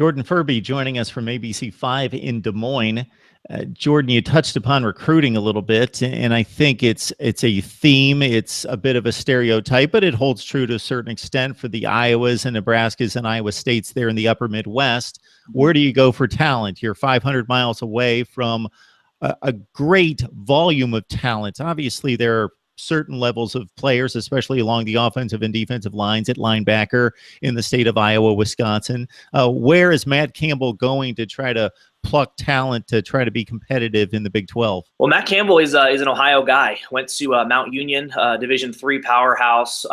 Jordan Furbee joining us from ABC5 in Des Moines. Jordan, you touched upon recruiting a little bit, and I think it's a theme. It's a bit of a stereotype, but it holds true to a certain extent for the Iowas and Nebraskas and Iowa States there in the upper Midwest. Where do you go for talent? You're 500 miles away from a great volume of talent. Obviously, there are certain levels of players, especially along the offensive and defensive lines at linebacker in the state of Iowa, Wisconsin. Where is Matt Campbell going to try to pluck talent to try to be competitive in the Big 12? Well, Matt Campbell is an Ohio guy. Went to Mount Union, Division III powerhouse,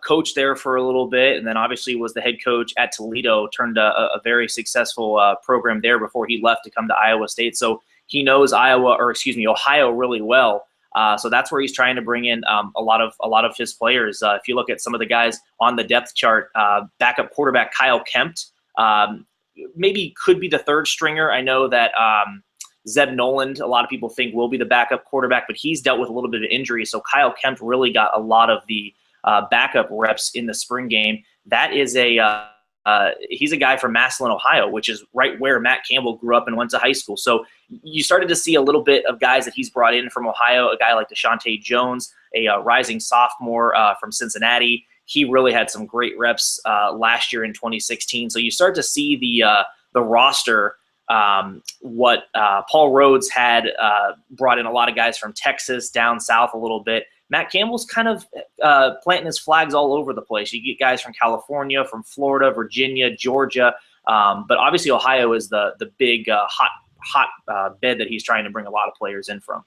coached there for a little bit, and then obviously was the head coach at Toledo, turned a very successful program there before he left to come to Iowa State. So he knows Ohio really well. So that's where he's trying to bring in a lot of his players. If you look at some of the guys on the depth chart, backup quarterback Kyle Kempt, maybe could be the third stringer. I know that Zeb Noland, a lot of people think will be the backup quarterback, but he's dealt with a little bit of injury. So Kyle Kempt really got a lot of the backup reps in the spring game. That is he's a guy from Massillon, Ohio, which is right where Matt Campbell grew up and went to high school. So you started to see a little bit of guys that he's brought in from Ohio, a guy like Deshaunte Jones, a rising sophomore from Cincinnati. He really had some great reps last year in 2016. So you start to see the roster, what Paul Rhodes had brought in a lot of guys from Texas down south a little bit. Matt Campbell's kind of planting his flags all over the place. You get guys from California, from Florida, Virginia, Georgia, but obviously Ohio is the big hot bed that he's trying to bring a lot of players in from.